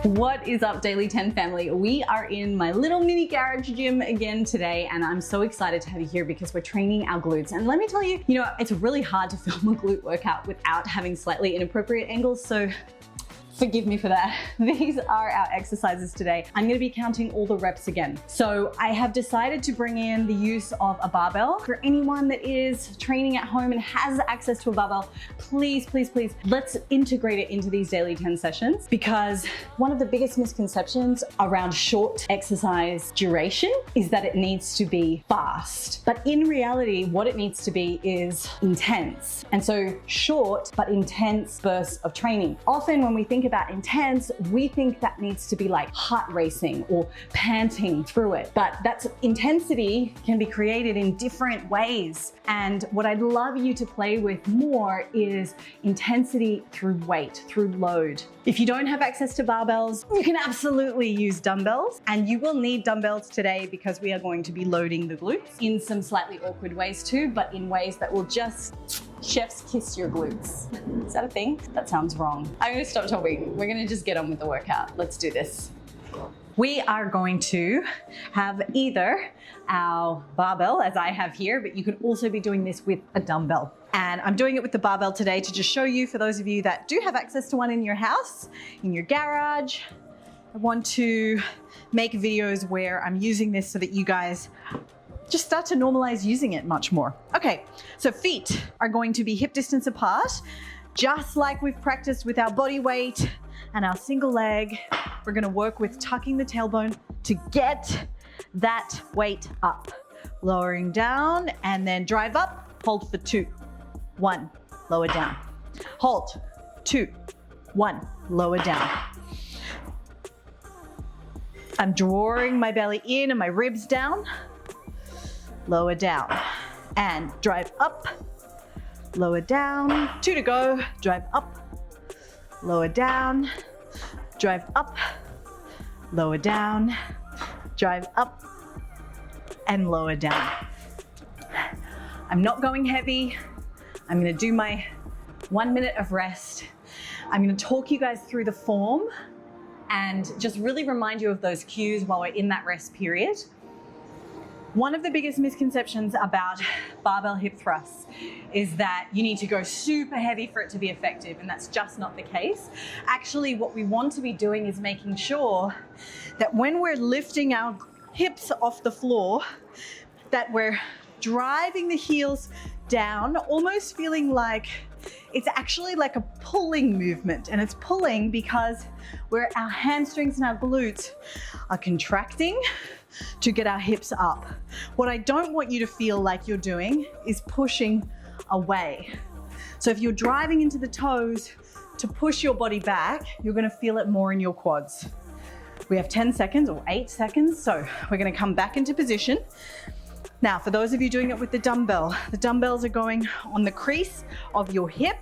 What is up, Daily 10 family? We are in my little mini garage gym again today, and I'm so excited to have you here because we're training our glutes. And let me tell you, it's really hard to film a glute workout without having slightly inappropriate angles, so forgive me for that. These are our exercises today. I'm gonna be counting all the reps again. So I have decided to bring in the use of a barbell. For anyone that is training at home and has access to a barbell, please, please, please, let's integrate it into these daily 10 sessions, because one of the biggest misconceptions around short exercise duration is that it needs to be fast. But in reality, what it needs to be is intense. And so short but intense bursts of training. Often when we think about intense, we think that needs to be like heart racing or panting through it. But that intensity can be created in different ways. And what I'd love you to play with more is intensity through weight, through load. If you don't have access to barbells, you can absolutely use dumbbells, and you will need dumbbells today because we are going to be loading the glutes in some slightly awkward ways too, but in ways that will just chef's kiss your glutes. Is that a thing? That sounds wrong. I'm gonna stop talking. We're gonna just get on with the workout. Let's do this. We are going to have either our barbell, as I have here, but you could also be doing this with a dumbbell. And I'm doing it with the barbell today to just show you, for those of you that do have access to one in your house, in your garage. I want to make videos where I'm using this so that you guys just start to normalize using it much more. Okay, so feet are going to be hip distance apart, just like we've practiced with our body weight and our single leg. We're gonna work with tucking the tailbone to get that weight up. Lowering down and then drive up, hold for 2, 1, lower down. Hold, 2, 1, lower down. I'm drawing my belly in and my ribs down. Lower down and drive up, lower down, 2 to go, drive up, lower down, drive up, lower down, drive up, and lower down. I'm not going heavy. I'm gonna do my 1 minute of rest. I'm gonna talk you guys through the form and just really remind you of those cues while we're in that rest period. One of the biggest misconceptions about barbell hip thrusts is that you need to go super heavy for it to be effective, and that's just not the case. Actually, what we want to be doing is making sure that when we're lifting our hips off the floor, that we're driving the heels down, almost feeling like it's actually like a pulling movement. And it's pulling because our hamstrings and our glutes are contracting to get our hips up. What I don't want you to feel like you're doing is pushing away. So if you're driving into the toes to push your body back, you're gonna feel it more in your quads. We have 10 seconds or 8 seconds, so we're gonna come back into position. Now, for those of you doing it with the dumbbells are going on the crease of your hip.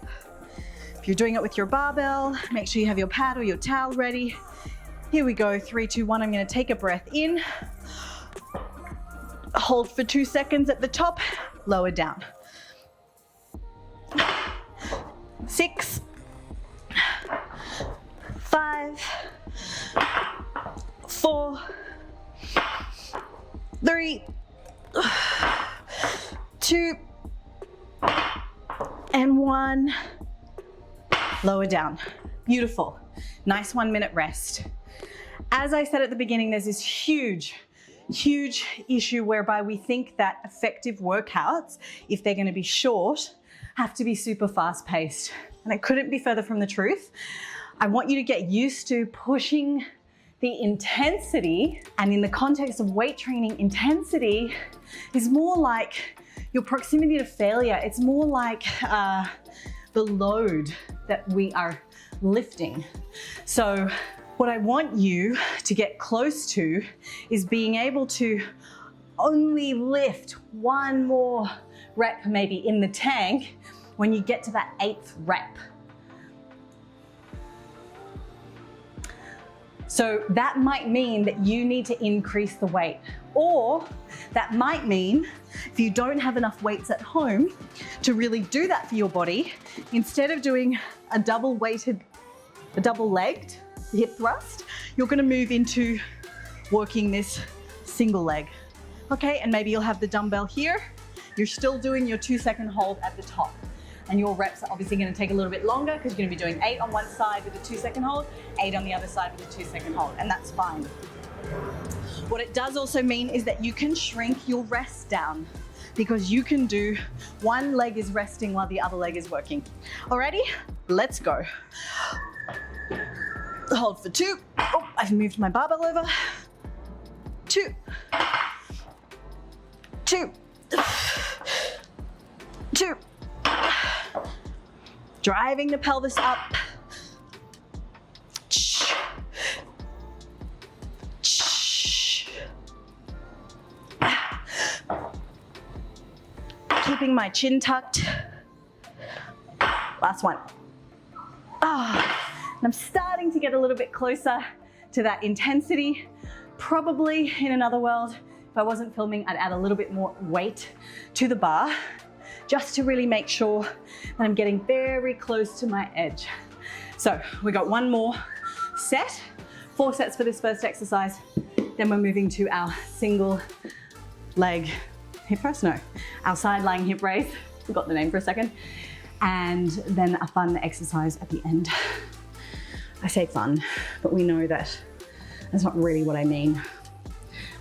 If you're doing it with your barbell, make sure you have your pad or your towel ready. Here we go, 3, 2, 1. I'm gonna take a breath in. Hold for 2 seconds at the top, lower down. 6, 5, 4, 3, 2, and 1. Lower down. Beautiful. Nice 1 minute rest. As I said at the beginning, there's this huge issue whereby we think that effective workouts, if they're going to be short, have to be super fast paced. And it couldn't be further from the truth. I want you to get used to pushing the intensity, and in the context of weight training, intensity is more like your proximity to failure. It's more like the load that we are lifting. So what I want you to get close to is being able to only lift 1 more rep maybe in the tank when you get to that 8th rep. So that might mean that you need to increase the weight, or that might mean if you don't have enough weights at home to really do that for your body, instead of doing a double legged, hip thrust, you're gonna move into working this single leg. Okay, and maybe you'll have the dumbbell here. You're still doing your 2-second hold at the top. And your reps are obviously gonna take a little bit longer because you're gonna be doing 8 on one side with a 2-second hold, 8 on the other side with a 2-second hold, and that's fine. What it does also mean is that you can shrink your rest down because you can do one leg is resting while the other leg is working. Alrighty, let's go. Hold for 2. Oh, I've moved my barbell over. 2. 2. 2. Driving the pelvis up. Keeping my chin tucked. Last one. And I'm starting to get a little bit closer to that intensity. Probably in another world, if I wasn't filming, I'd add a little bit more weight to the bar just to really make sure that I'm getting very close to my edge. So we got one more set, 4 sets for this first exercise. Then we're moving to our single leg hip thrust, no, our side lying hip raise. Forgot the name for a second. And then a fun exercise at the end. I say fun, but we know that that's not really what I mean.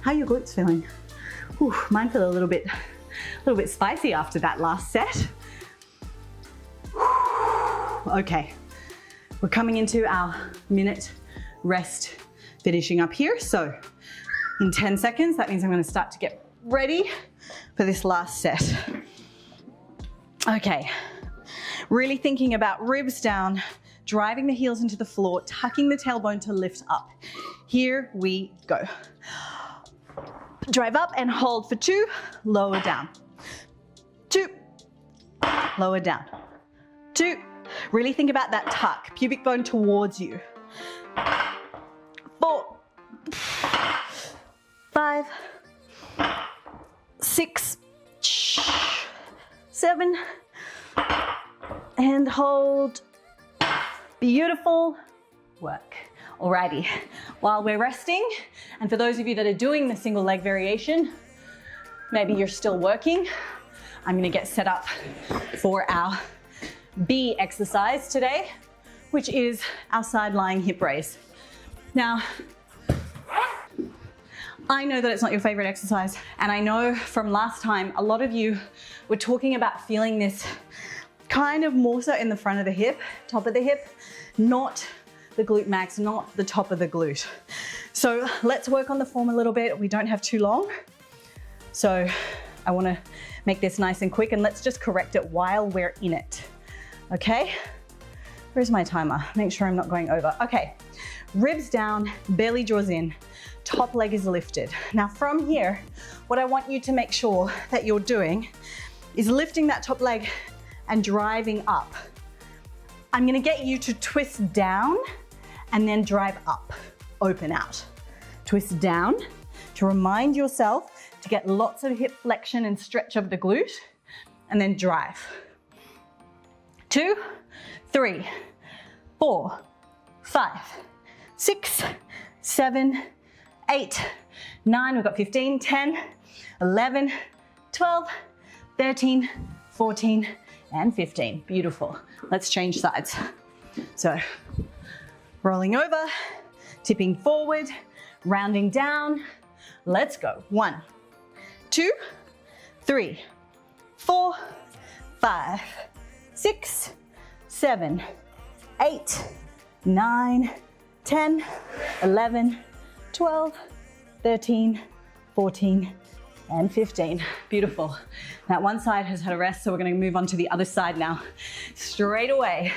How are your glutes feeling? Whew, mine feel a little bit spicy after that last set. Whew, okay, we're coming into our minute rest, finishing up here. So in 10 seconds, that means I'm gonna start to get ready for this last set. Okay, really thinking about ribs down, driving the heels into the floor, tucking the tailbone to lift up. Here we go. Drive up and hold for 2, lower down. 2, lower down. 2, really think about that tuck, pubic bone towards you. 4, 5, 6, 7, and hold. Beautiful work. Alrighty, while we're resting, and for those of you that are doing the single leg variation, maybe you're still working, I'm gonna get set up for our B exercise today, which is our side lying hip raise. Now, I know that it's not your favorite exercise, and I know from last time, a lot of you were talking about feeling this kind of more so in the front of the hip, top of the hip, not the glute max, not the top of the glute. So let's work on the form a little bit. We don't have too long. So I wanna make this nice and quick, and let's just correct it while we're in it, okay? Where's my timer? Make sure I'm not going over. Okay, ribs down, belly draws in, top leg is lifted. Now from here, what I want you to make sure that you're doing is lifting that top leg and driving up. I'm gonna get you to twist down and then drive up, open out. Twist down to remind yourself to get lots of hip flexion and stretch of the glute, and then drive. 2, 3, 4, 5, 6, 7, 8, 9, we've got 15, 10, 11, 12, 13, 14, and 15. Beautiful. Let's change sides. So, rolling over, tipping forward, rounding down. Let's go. 1, 2, 3, 4, 5, 6, 7, 8, 9, 10, 11, 12, 13, 14, and 15. Beautiful. That one side has had a rest, so we're gonna move on to the other side now. Straight away.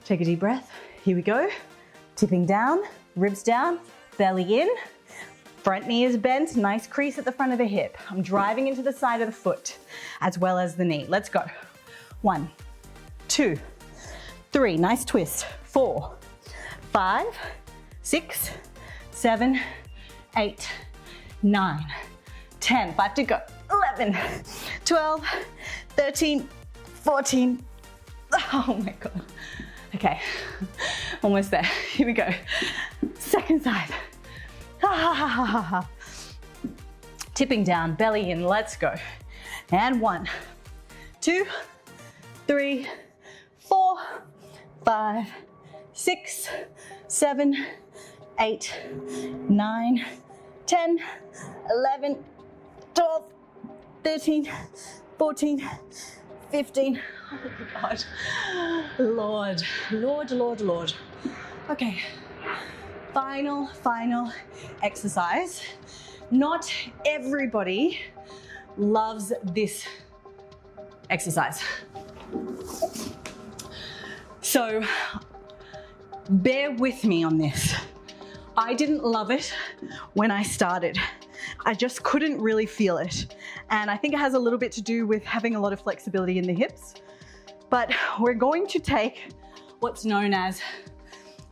Take a deep breath. Here we go. Tipping down, ribs down, belly in. Front knee is bent, nice crease at the front of the hip. I'm driving into the side of the foot as well as the knee. Let's go. 1, 2, 3, nice twist. 4, 5, 6, 7, 8, 9, 10, 5 to go. 11, 12, 13, 14. Oh my God. Okay, almost there. Here we go. Second side. Tipping down, belly in, let's go. And 1, 2, 3, 4, 5, 6, 7, 8, 9, 10, 11, 12, 13, 14, 15. Oh my God. Lord. Okay, final exercise. Not everybody loves this exercise. So bear with me on this. I didn't love it when I started. I just couldn't really feel it. And I think it has a little bit to do with having a lot of flexibility in the hips. But we're going to take what's known as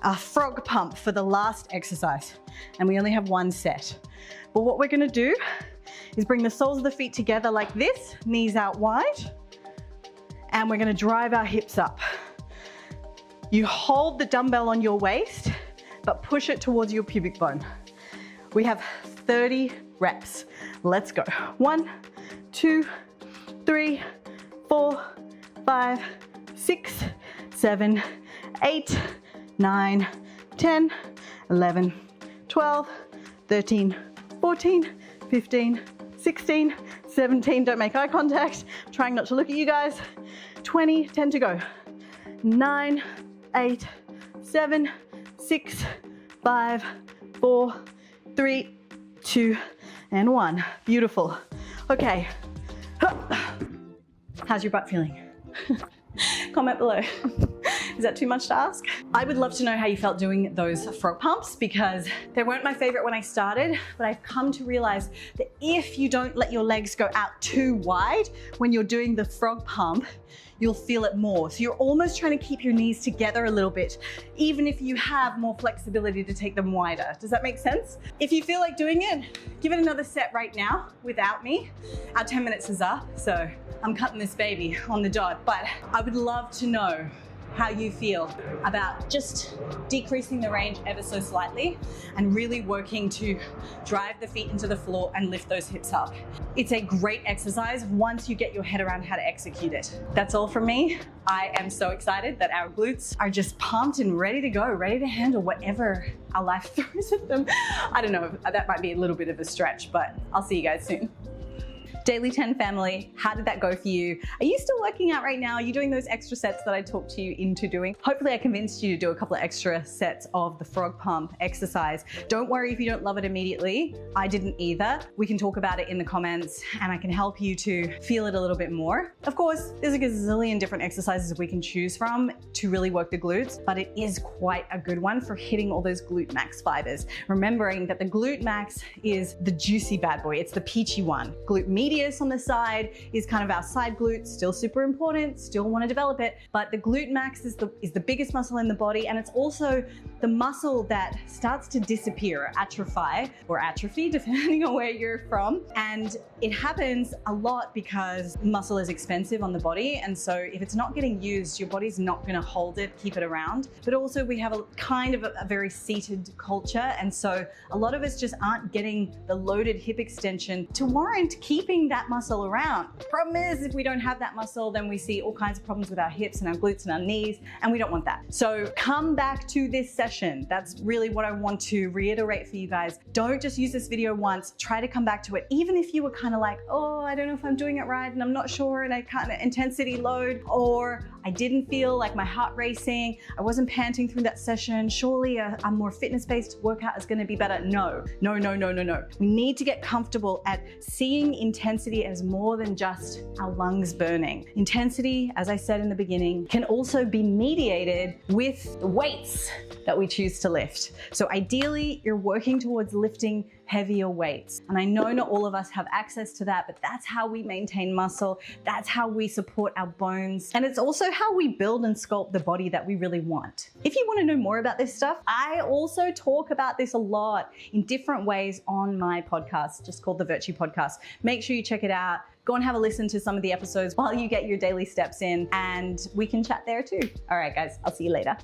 a frog pump for the last exercise. And we only have 1 set. But what we're gonna do is bring the soles of the feet together like this, knees out wide, and we're gonna drive our hips up. You hold the dumbbell on your waist, but push it towards your pubic bone. We have 30 reps. Let's go. 1, 2, 3, 4, 5, 6, 7, 8, 9, 10, 11, 12, 13, 14, 15, 16, 17, don't make eye contact, trying not to look at you guys, 20, 10 to go, 9, 8, 7, 6, 5, 4, 3, 2, and 1. Beautiful. Okay. How's your butt feeling? Comment below. Is that too much to ask? I would love to know how you felt doing those frog pumps, because they weren't my favorite when I started, but I've come to realize that if you don't let your legs go out too wide when you're doing the frog pump, you'll feel it more. So you're almost trying to keep your knees together a little bit, even if you have more flexibility to take them wider. Does that make sense? If you feel like doing it, give it another set right now without me. Our 10 minutes is up, so I'm cutting this baby on the dot, but I would love to know how you feel about just decreasing the range ever so slightly and really working to drive the feet into the floor and lift those hips up. It's a great exercise once you get your head around how to execute it. That's all from me. I am so excited that our glutes are just pumped and ready to go, ready to handle whatever our life throws at them. I don't know, that might be a little bit of a stretch, but I'll see you guys soon. Daily 10 family, how did that go for you? Are you still working out right now? Are you doing those extra sets that I talked you into doing? Hopefully I convinced you to do a couple of extra sets of the frog pump exercise. Don't worry if you don't love it immediately. I didn't either. We can talk about it in the comments and I can help you to feel it a little bit more. Of course, there's a gazillion different exercises we can choose from to really work the glutes, but it is quite a good one for hitting all those glute max fibers. Remembering that the glute max is the juicy bad boy. It's the peachy one. Glute medius on the side is kind of our side glutes, still super important, still want to develop it, but the glute max is the biggest muscle in the body, and it's also the muscle that starts to disappear, or atrophy, depending on where you're from. And it happens a lot because muscle is expensive on the body, and so if it's not getting used, your body's not going to hold it, keep it around. But also we have a kind of a very seated culture, and so a lot of us just aren't getting the loaded hip extension to warrant keeping that muscle around. Problem is, if we don't have that muscle, then we see all kinds of problems with our hips and our glutes and our knees, and we don't want that. So come back to this session. That's really what I want to reiterate for you guys. Don't just use this video once, try to come back to it. Even if you were kind of like, oh, I don't know if I'm doing it right and I'm not sure and I can't intensity load, or I didn't feel like my heart racing, I wasn't panting through that session, surely a more fitness-based workout is gonna be better. No. We need to get comfortable at seeing intensity as more than just our lungs burning. Intensity, as I said in the beginning, can also be mediated with the weights that we choose to lift. So ideally, you're working towards lifting heavier weights. And I know not all of us have access to that, but that's how we maintain muscle. That's how we support our bones. And it's also how we build and sculpt the body that we really want. If you want to know more about this stuff, I also talk about this a lot in different ways on my podcast, just called the Virtue Podcast. Make sure you check it out. go and have a listen to some of the episodes while you get your daily steps in, and we can chat there too. All right, guys, I'll see you later.